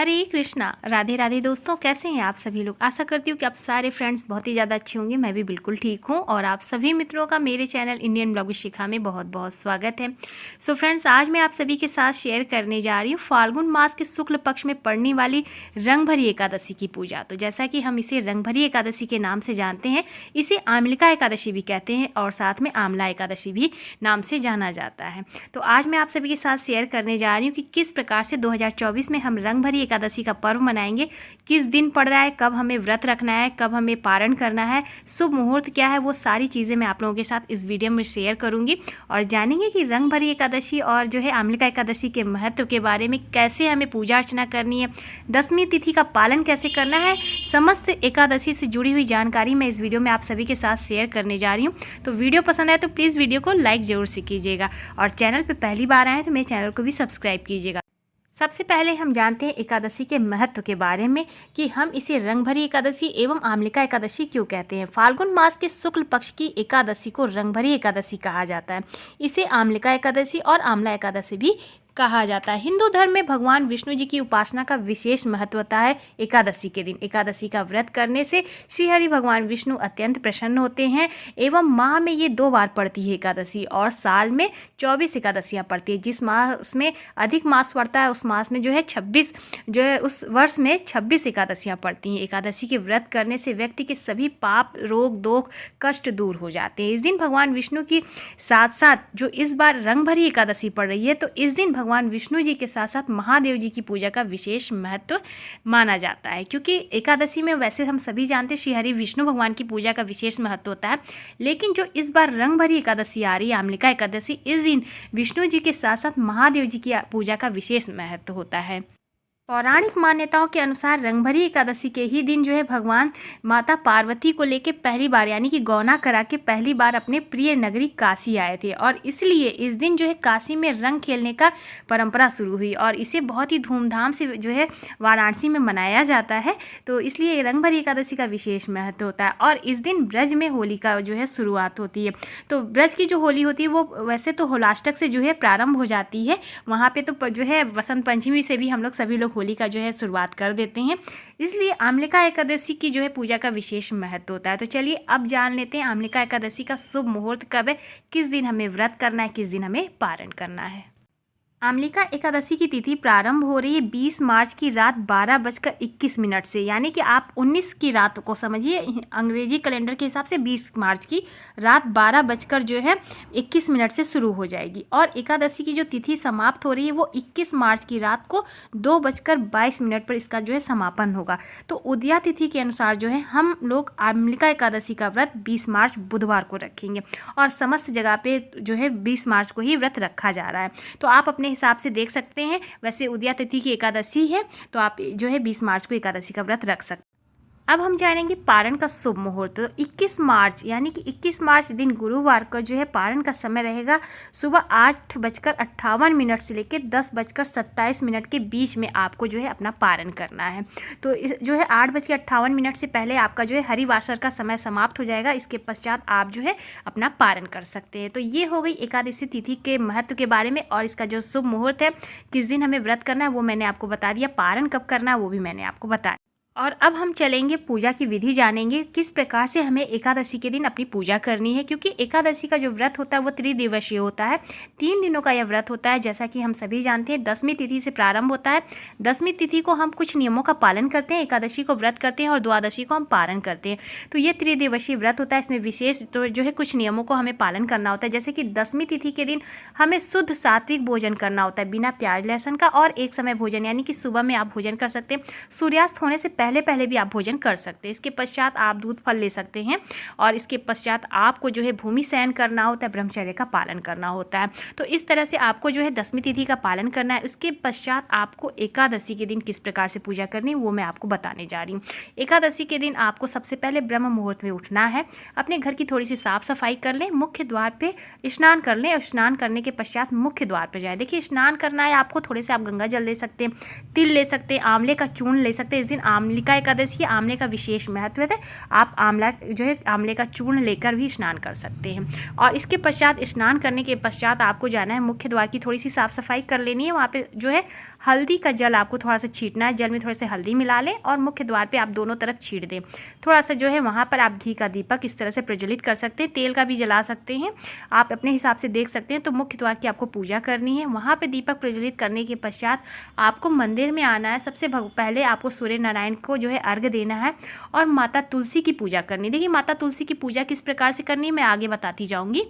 हरे कृष्णा। राधे राधे दोस्तों, कैसे हैं आप सभी लोग। आशा करती हूँ कि आप सारे फ्रेंड्स बहुत ही ज़्यादा अच्छे होंगे। मैं भी बिल्कुल ठीक हूँ और आप सभी मित्रों का मेरे चैनल इंडियन ब्लॉग शिखा में बहुत बहुत स्वागत है। सो फ्रेंड्स, आज मैं आप सभी के साथ शेयर करने जा रही हूँ फाल्गुन मास के शुक्ल पक्ष में पड़ने वाली रंगभरी एकादशी की पूजा। तो जैसा कि हम इसे रंगभरी एकादशी के नाम से जानते हैं, इसे आमलिका एकादशी भी कहते हैं और साथ में आमला एकादशी भी नाम से जाना जाता है। तो आज मैं आप सभी के साथ शेयर करने जा रही हूँ कि किस प्रकार से 2024 में हम रंगभरी एकादशी का पर्व मनाएंगे, किस दिन पड़ रहा है, कब हमें व्रत रखना है, कब हमें पारण करना है, शुभ मुहूर्त क्या है, वो सारी चीज़ें मैं आप लोगों के साथ इस वीडियो में शेयर करूंगी और जानेंगे कि रंगभरी एकादशी और जो है आमलिका एकादशी के महत्व के बारे में, कैसे हमें पूजा अर्चना करनी है, दशमी तिथि का पालन कैसे करना है। समस्त एकादशी से जुड़ी हुई जानकारी मैं इस वीडियो में आप सभी के साथ शेयर करने जा रही हूँ। तो वीडियो पसंद आए तो प्लीज़ वीडियो को लाइक ज़रूर से कीजिएगा और चैनल पर पहली बार आए तो मेरे चैनल को भी सब्सक्राइब कीजिएगा। सबसे पहले हम जानते हैं एकादशी के महत्व के बारे में कि हम इसे रंगभरी एकादशी एवं आमलिका एकादशी क्यों कहते हैं। फाल्गुन मास के शुक्ल पक्ष की एकादशी को रंगभरी एकादशी कहा जाता है। इसे आमलिका एकादशी और आमला एकादशी भी कहा जाता है। हिंदू धर्म में भगवान विष्णु जी की उपासना का विशेष महत्व होता है एकादशी के दिन। एकादशी का व्रत करने से श्री हरि भगवान विष्णु अत्यंत प्रसन्न होते हैं एवं माह में ये 2 बार पड़ती है एकादशी और साल में 24 एकादशियाँ पड़ती है। जिस मास में अधिक मास पड़ता है उस मास में जो है 26 जो है उस वर्ष में 26 एकादशियाँ पड़ती हैं। एकादशी के व्रत करने से व्यक्ति के सभी पाप, रोग, दोख, कष्ट दूर हो जाते हैं। इस दिन भगवान विष्णु की साथ साथ जो इस बार रंगभरी एकादशी पड़ रही है, तो इस दिन भगवान विष्णु जी के साथ साथ महादेव जी की पूजा का विशेष महत्व माना जाता है। क्योंकि एकादशी में वैसे हम सभी जानते हैं श्री हरि विष्णु भगवान की पूजा का विशेष महत्व होता है, लेकिन जो इस बार रंगभरी एकादशी आ रही है आमलिका एकादशी, इस दिन विष्णु जी के साथ साथ महादेव जी की पूजा का विशेष महत्व होता है। पौराणिक मान्यताओं के अनुसार रंगभरी एकादशी के ही दिन जो है भगवान माता पार्वती को लेकर पहली बार यानी कि गौना करा के पहली बार अपने प्रिय नगरी काशी आए थे और इसलिए इस दिन जो है काशी में रंग खेलने का परंपरा शुरू हुई और इसे बहुत ही धूमधाम से जो है वाराणसी में मनाया जाता है। तो इसलिए रंगभरी एकादशी का विशेष महत्व होता है और इस दिन ब्रज में होली का जो है शुरुआत होती है। तो ब्रज की जो होली होती है वो वैसे तो होलाष्टक से जो है प्रारंभ हो जाती है, वहाँ पे तो जो है बसंत पंचमी से भी हम लोग सभी लोग होली का जो है शुरुआत कर देते हैं। इसलिए आमलिका एकादशी की जो है पूजा का विशेष महत्व होता है। तो चलिए अब जान लेते हैं आमलिका एकादशी का शुभ मुहूर्त कब है, किस दिन हमें व्रत करना है, किस दिन हमें पारण करना है। आमलिका एकादशी की तिथि प्रारंभ हो रही है 20 मार्च की रात 12:21 से, यानी कि आप 19 की रात को समझिए, अंग्रेजी कैलेंडर के हिसाब से 20 मार्च की रात 12:21 से शुरू हो जाएगी और एकादशी की जो तिथि समाप्त हो रही है वो 21 मार्च की रात को 2:22 पर इसका जो है समापन होगा। तो उदया तिथि के अनुसार जो है हम लोग आमलिका एकादशी का व्रत 20 मार्च बुधवार को रखेंगे और समस्त जगह पे जो है 20 मार्च को ही व्रत रखा जा रहा है। तो आप अपने हिसाब से देख सकते हैं, वैसे उदया तिथि की एकादशी है तो आप जो है 20 मार्च को एकादशी का व्रत रख सकते हैं। अब हम जानेंगे पारण का शुभ मुहूर्त। तो 21 मार्च यानी कि 21 मार्च दिन गुरुवार को जो है पारण का समय रहेगा सुबह 8:58 से लेकर 10:27 के बीच में आपको जो है अपना पारण करना है। तो इस जो है 8:58 से पहले आपका जो है हरिवासर का समय समाप्त हो जाएगा। इसके पश्चात आप जो है अपना पारण कर सकते हैं। तो ये हो गई एकादशी तिथि के महत्व के बारे में और इसका जो शुभ मुहूर्त है, किस दिन हमें व्रत करना है वो मैंने आपको बता दिया, पारण कब करना है वो भी मैंने आपको बताया। और अब हम चलेंगे पूजा की विधि जानेंगे, किस प्रकार से हमें एकादशी के दिन अपनी पूजा करनी है। क्योंकि एकादशी का जो व्रत होता है वो त्रिदिवसीय होता है, 3 दिनों का यह व्रत होता है। जैसा कि हम सभी जानते हैं दशमी तिथि से प्रारंभ होता है। दशमी तिथि को हम कुछ नियमों का पालन करते हैं, एकादशी को व्रत करते हैं और द्वादशी को हम पारण करते हैं। तो ये त्रिदिवसीय व्रत होता है, इसमें विशेष तो जो है कुछ नियमों को हमें पालन करना होता है। जैसे कि दशमी तिथि के दिन हमें शुद्ध सात्विक भोजन करना होता है, बिना प्याज लहसुन का, और एक समय भोजन यानी कि सुबह में आप भोजन कर सकते हैं, सूर्यास्त होने से पहले भी आप भोजन कर सकते हैं। इसके पश्चात आप दूध फल ले सकते हैं और इसके पश्चात आपको जो है भूमि शयन करना होता है, ब्रह्मचर्य का पालन करना होता है। तो इस तरह से आपको जो है दशमी तिथि का पालन करना है। उसके पश्चात आपको एकादशी के दिन किस प्रकार से पूजा करनी है वो मैं आपको बताने जा रही हूँ। एकादशी के दिन आपको सबसे पहले ब्रह्म मुहूर्त में उठना है, अपने घर की थोड़ी सी साफ सफाई कर लें, मुख्य द्वार पे स्नान कर लें और स्नान करने के पश्चात मुख्य द्वार पर जाए। देखिए स्नान करना है आपको, थोड़े से आप गंगा जल ले सकते हैं, तिल ले सकते हैं, आंवले का चूर्ण ले सकते हैं। इस दिन आंवले आमलिका एकादशी, आंवले का विशेष महत्व है। आप आंवला जो है आंवले का चूर्ण लेकर भी स्नान कर सकते हैं। और इसके पश्चात स्नान करने के पश्चात आपको जाना है मुख्य द्वार की थोड़ी सी साफ़ सफाई कर लेनी है। वहाँ पे जो है हल्दी का जल आपको थोड़ा सा छींटना है, जल में थोड़े से हल्दी मिला लें और मुख्य द्वार पे आप दोनों तरफ छींट दें। थोड़ा सा जो है वहाँ पर आप घी का दीपक इस तरह से प्रज्वलित कर सकते हैं, तेल का भी जला सकते हैं, आप अपने हिसाब से देख सकते हैं। तो मुख्य द्वार की आपको पूजा करनी है। वहाँ पर दीपक प्रज्वलित करने के पश्चात आपको मंदिर में आना है। सबसे पहले आपको सूर्य नारायण को जो है अर्घ्य देना है और माता तुलसी की पूजा करनी है। देखिए माता तुलसी की पूजा किस प्रकार से करनी है मैं आगे बताती जाऊँगी।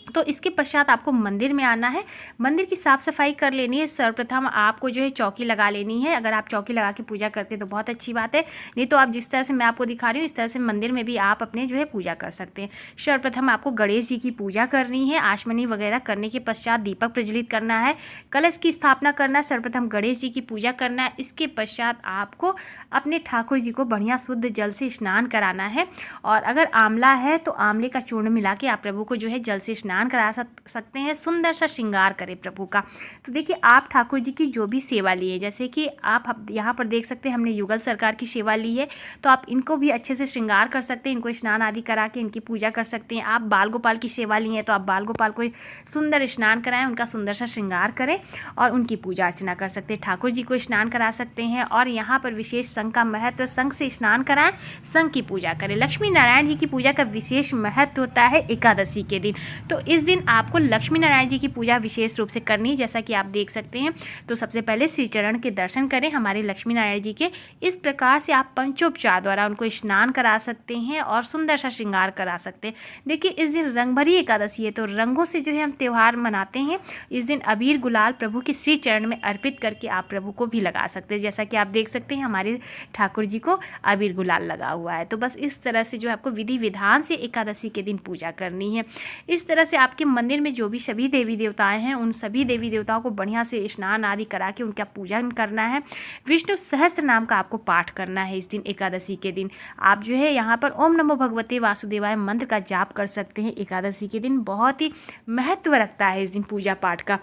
तो इसके पश्चात आपको मंदिर में आना है, मंदिर की साफ़ सफाई कर लेनी है। सर्वप्रथम आपको जो है चौकी लगा लेनी है। अगर आप चौकी लगा के पूजा करते हैं तो बहुत अच्छी बात है, नहीं तो आप जिस तरह से मैं आपको दिखा रही हूँ इस तरह से मंदिर में भी आप अपने जो है पूजा कर सकते हैं। सर्वप्रथम आपको गणेश जी की पूजा करनी है। आचमनी वगैरह करने के पश्चात दीपक प्रज्वलित करना है, कलश की स्थापना करना है, सर्वप्रथम गणेश जी की पूजा करना है। इसके पश्चात आपको अपने ठाकुर जी को बढ़िया शुद्ध जल से स्नान कराना है। और अगर आंवला है तो आंवले का चूर्ण मिला के आप प्रभु को जो है जल से स्नान करा सकते हैं। सुंदर सा श्रृंगार करें प्रभु का। तो देखिए आप ठाकुर जी की जो भी सेवा ली है, जैसे कि आप यहाँ पर देख सकते हैं हमने युगल सरकार की सेवा ली है, तो आप इनको भी अच्छे से श्रृंगार कर सकते हैं, इनको स्नान आदि करा के इनकी पूजा कर सकते हैं। आप बाल गोपाल की सेवा ली है तो आप बाल गोपाल को सुंदर स्नान कराएं, उनका सुंदर सा श्रृंगार करें और उनकी पूजा अर्चना कर सकते हैं। ठाकुर जी को स्नान करा सकते हैं। और यहाँ पर विशेष संघ का महत्व, संघ से स्नान कराएं, संघ की पूजा करें। लक्ष्मी नारायण जी की पूजा का विशेष महत्व होता है एकादशी के दिन। तो इस दिन आपको लक्ष्मी नारायण जी की पूजा विशेष रूप से करनी है, जैसा कि आप देख सकते हैं। तो सबसे पहले श्री चरण के दर्शन करें हमारे लक्ष्मी नारायण जी के। इस प्रकार से आप पंचोपचार द्वारा उनको स्नान करा सकते हैं और सुंदर सा श्रृंगार करा सकते हैं। देखिए इस दिन रंग भरी एकादशी है, तो रंगों से जो है हम त्यौहार मनाते हैं। इस दिन अबीर गुलाल प्रभु के श्री चरण में अर्पित करके आप प्रभु को भी लगा सकते हैं। जैसा कि आप देख सकते हैं हमारे ठाकुर जी को अबीर गुलाल लगा हुआ है। तो बस इस तरह से जो आपको विधि विधान से एकादशी के दिन पूजा करनी है। इस तरह से आपके मंदिर में जो भी सभी देवी देवताएं हैं उन सभी देवी देवताओं को बढ़िया से स्नान आदि करा के उनका पूजन करना है। विष्णु सहस्त्र नाम का आपको पाठ करना है। इस दिन एकादशी के दिन आप जो है यहाँ पर ओम नमो भगवते वासुदेवाय मंत्र का जाप कर सकते हैं। एकादशी के दिन बहुत ही महत्व रखता है इस दिन पूजा पाठ का।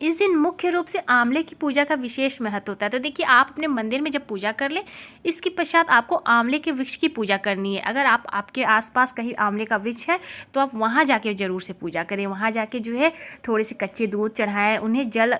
इस दिन मुख्य रूप से आंवले की पूजा का विशेष महत्व होता है। तो देखिए आप अपने मंदिर में जब पूजा कर ले, इसके पश्चात आपको आंवले के वृक्ष की पूजा करनी है। अगर आपके आसपास कहीं आंवले का वृक्ष है तो आप वहाँ जाके ज़रूर से पूजा करें। वहाँ जाके जो है थोड़े से कच्चे दूध चढ़ाएं, उन्हें जल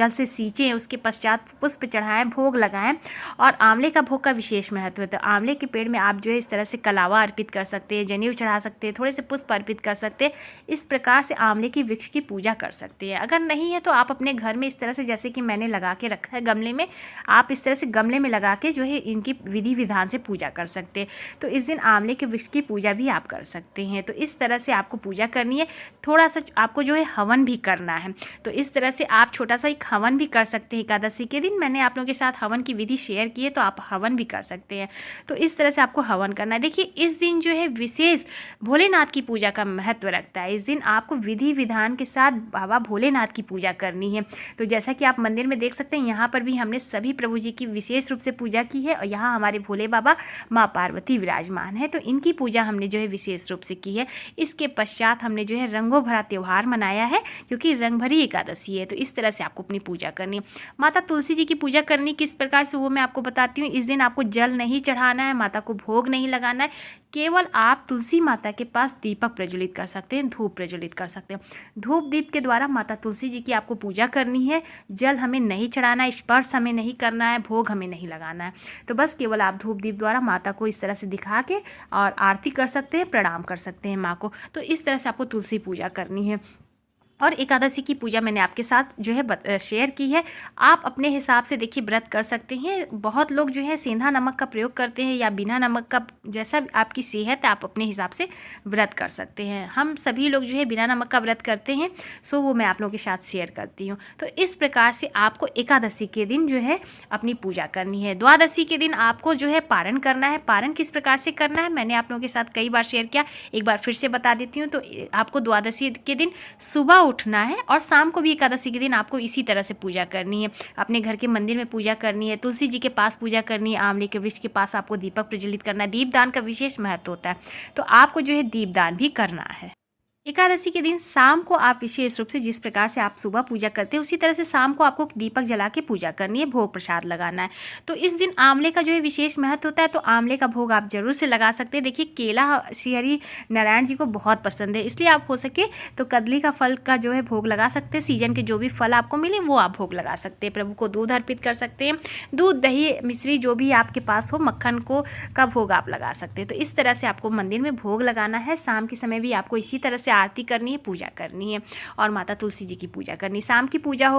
से सींचें, उसके पश्चात पुष्प चढ़ाएं, भोग लगाएं। और आंवले का भोग का विशेष महत्व है। तो आंवले के पेड़ में आप जो है इस तरह से कलावा अर्पित कर सकते हैं, जनेऊ चढ़ा सकते हैं, थोड़े से पुष्प अर्पित कर सकते हैं। इस प्रकार से आंवले की वृक्ष की पूजा कर सकते हैं। अगर नहीं है तो आप अपने घर में इस तरह से, जैसे कि मैंने लगा के रखा है गमले में, आप इस तरह से गमले में लगा के जो है इनकी विधि विधान से पूजा कर सकते हैं। तो इस दिन आंवले के वृक्ष की पूजा भी आप कर सकते हैं। तो इस तरह से आपको पूजा करनी है। थोड़ा सा आपको जो है हवन भी करना है। तो इस तरह से आप छोटा सा एक हवन भी कर सकते हैं एकादशी के दिन। मैंने आप लोगों के साथ हवन की विधि शेयर की है, तो आप हवन भी कर सकते हैं। तो इस तरह से आपको हवन करना है। देखिए इस दिन जो है विशेष भोलेनाथ की पूजा का महत्व रखता है। इस दिन आपको विधि विधान के साथ बाबा भोलेनाथ की पूजा करनी है। तो जैसा कि आप मंदिर में देख सकते हैं यहाँ पर भी हमने सभी प्रभु जी की विशेष रूप से पूजा की है। और यहाँ हमारे भोले बाबा माँ पार्वती विराजमान है, तो इनकी पूजा हमने जो है विशेष रूप से की है। इसके पश्चात हमने जो है रंगों भरा त्यौहार मनाया है, क्योंकि रंग भरी एकादशी है। तो इस तरह से आपको अपनी पूजा करनी है। माता तुलसी जी की पूजा करनी किस प्रकार से वो मैं आपको बताती हूँ। इस दिन आपको जल नहीं चढ़ाना है, माता को भोग नहीं लगाना है। केवल आप तुलसी माता के पास दीपक प्रज्वलित कर सकते हैं, धूप प्रज्वलित कर सकते हैं। धूप दीप के द्वारा माता तुलसी जी की आपको पूजा करनी है। जल हमें नहीं चढ़ाना है, स्पर्श हमें नहीं करना है, भोग हमें नहीं लगाना है। तो बस केवल आप धूप दीप द्वारा माता को इस तरह से दिखा के और आरती कर सकते हैं, प्रणाम कर सकते हैं माँ को। तो इस तरह से आपको तुलसी पूजा करनी है। और एकादशी की पूजा मैंने आपके साथ जो है शेयर की है। आप अपने हिसाब से देखिए व्रत कर सकते हैं। बहुत लोग जो है सेंधा नमक का प्रयोग करते हैं या बिना नमक का, जैसा आपकी सेहत है आप अपने हिसाब से व्रत कर सकते हैं। हम सभी लोग जो है बिना नमक का व्रत करते हैं, सो वो मैं आप लोगों के साथ शेयर करती हूँ। तो इस प्रकार से आपको एकादशी के दिन जो है अपनी पूजा करनी है। द्वादशी के दिन आपको जो है पारण करना है। पारण किस प्रकार से करना है मैंने आप लोगों के साथ कई बार शेयर किया, एक बार फिर से बता देती हूँ। तो आपको द्वादशी के दिन सुबह उठना है और शाम को भी एकादशी के दिन आपको इसी तरह से पूजा करनी है। अपने घर के मंदिर में पूजा करनी है, तुलसी जी के पास पूजा करनी है, आंवले के वृक्ष के पास आपको दीपक प्रज्वलित करना है। दीपदान का विशेष महत्व होता है, तो आपको जो है दीपदान भी करना है। एकादशी के दिन शाम को आप विशेष रूप से जिस प्रकार से आप सुबह पूजा करते हैं उसी तरह से शाम को आपको दीपक जला के पूजा करनी है, भोग प्रसाद लगाना है। तो इस दिन आंवले का जो है विशेष महत्व होता है, तो आंवले का भोग आप जरूर से लगा सकते हैं। देखिए केला श्री हरि नारायण जी को बहुत पसंद है, इसलिए आप हो सके तो कदली का फल का जो है भोग लगा सकते हैं। सीजन के जो भी फल आपको मिले वो आप भोग लगा सकते हैं। प्रभु को दूध अर्पित कर सकते हैं, दूध दही मिश्री जो भी आपके पास हो, मक्खन को का भोग आप लगा सकते हैं। तो इस तरह से आपको मंदिर में भोग लगाना है। शाम के समय भी आपको इसी तरह से आरती करनी है, पूजा करनी है और माता तुलसी जी की पूजा करनी है। शाम की पूजा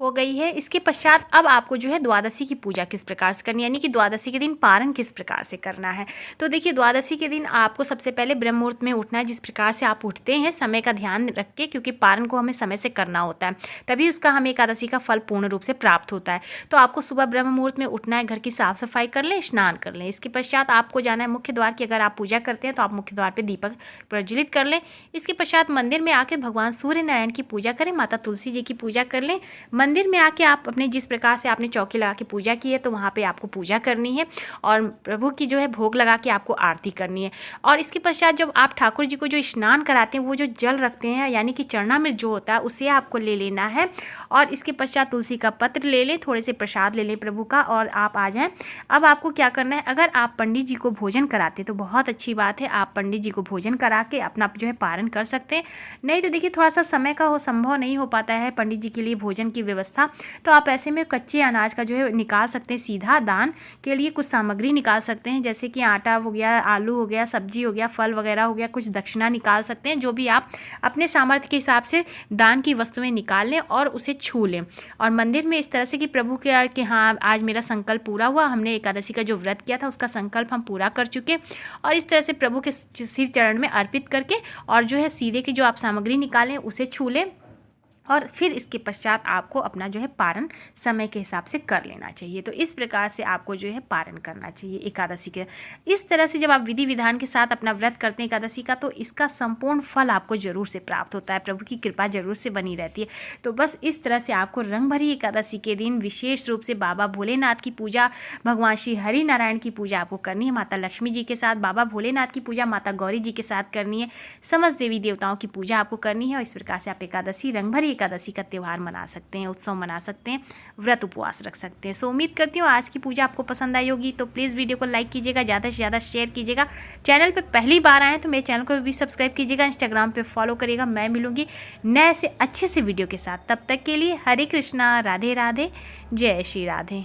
हो गई है। इसके पश्चात अब आपको जो है द्वादशी की पूजा किस प्रकार से करनी है, यानी कि द्वादशी के दिन पारण किस प्रकार से करना है। तो देखिए द्वादशी के दिन आपको सबसे पहले ब्रह्म मुहूर्त में उठना है। जिस प्रकार से आप उठते हैं समय का ध्यान रख के, क्योंकि पारण को हमें समय से करना होता है, तभी उसका हमें एकादशी का फल पूर्ण रूप से प्राप्त होता है। तो आपको सुबह ब्रह्म मुहूर्त में उठना है, घर की साफ सफाई कर लें, स्नान कर लें। इसके पश्चात आपको जाना है मुख्य द्वार की। अगर आप पूजा करते हैं तो आप मुख्य द्वार पर दीपक प्रज्वलित कर लें। इसके पश्चात मंदिर में आकर भगवान सूर्य नारायण की पूजा करें, माता तुलसी जी की पूजा कर लें। मंदिर में आके आप अपने जिस प्रकार से आपने चौकी लगा के पूजा की है तो वहाँ पे आपको पूजा करनी है और प्रभु की जो है भोग लगा के आपको आरती करनी है। और इसके पश्चात जब आप ठाकुर जी को जो स्नान कराते हैं, वो जो जल रखते हैं यानी कि चरणामृत जो होता है उसे आपको ले लेना है। और इसके पश्चात तुलसी का पत्र ले लें, थोड़े से प्रसाद ले लें प्रभु का और आप आ जाएं। अब आपको क्या करना है, अगर आप पंडित जी को भोजन कराते हैं तो बहुत अच्छी बात है, आप पंडित जी को भोजन करा के अपना जो है पारण कर सकते हैं। नहीं तो देखिए थोड़ा सा समय का संभव नहीं हो पाता है पंडित जी के लिए भोजन की व्यवस्था, तो आप ऐसे में कच्चे अनाज का जो है निकाल सकते हैं। सीधा दान के लिए कुछ सामग्री निकाल सकते हैं, जैसे कि आटा हो गया, आलू हो गया, सब्जी हो गया, फल वगैरह हो गया, कुछ दक्षिणा निकाल सकते हैं। जो भी आप अपने सामर्थ्य के हिसाब से दान की वस्तुएं निकाल लें और उसे छू लें। और मंदिर में इस तरह से कि प्रभु के कि हाँ आज मेरा संकल्प पूरा हुआ, हमने एकादशी का जो व्रत किया था उसका संकल्प हम पूरा कर चुके। और इस तरह से प्रभु के सिर चरण में अर्पित करके और जो है सीधे की जो आप सामग्री निकालें उसे छू लें। और फिर इसके पश्चात आपको अपना जो है पारण समय के हिसाब से कर लेना चाहिए। तो इस प्रकार से आपको जो है पारण करना चाहिए एकादशी के। इस तरह से जब आप विधि विधान के साथ अपना व्रत करते हैं एकादशी का, तो इसका संपूर्ण फल आपको जरूर से प्राप्त होता है, प्रभु की कृपा जरूर से बनी रहती है। तो बस इस तरह से आपको रंग भरी एकादशी के दिन विशेष रूप से बाबा भोलेनाथ की पूजा, भगवान श्री हरि नारायण की पूजा आपको करनी है, माता लक्ष्मी जी के साथ, बाबा भोलेनाथ की पूजा माता गौरी जी के साथ करनी है, समस्त देवी देवताओं की पूजा आपको करनी है। और इस प्रकार से आप एकादशी रंग भरी एकादशी का त्यौहार मना सकते हैं, उत्सव मना सकते हैं, व्रत उपवास रख सकते हैं। सो उम्मीद करती हूँ आज की पूजा आपको पसंद आई होगी। तो प्लीज़ वीडियो को लाइक कीजिएगा, ज़्यादा से ज़्यादा शेयर कीजिएगा। चैनल पे पहली बार आए तो मेरे चैनल को भी सब्सक्राइब कीजिएगा, इंस्टाग्राम पे फॉलो करिएगा। मैं मिलूंगी नए से अच्छे से वीडियो के साथ, तब तक के लिए हरे कृष्णा, राधे राधे, जय श्री राधे।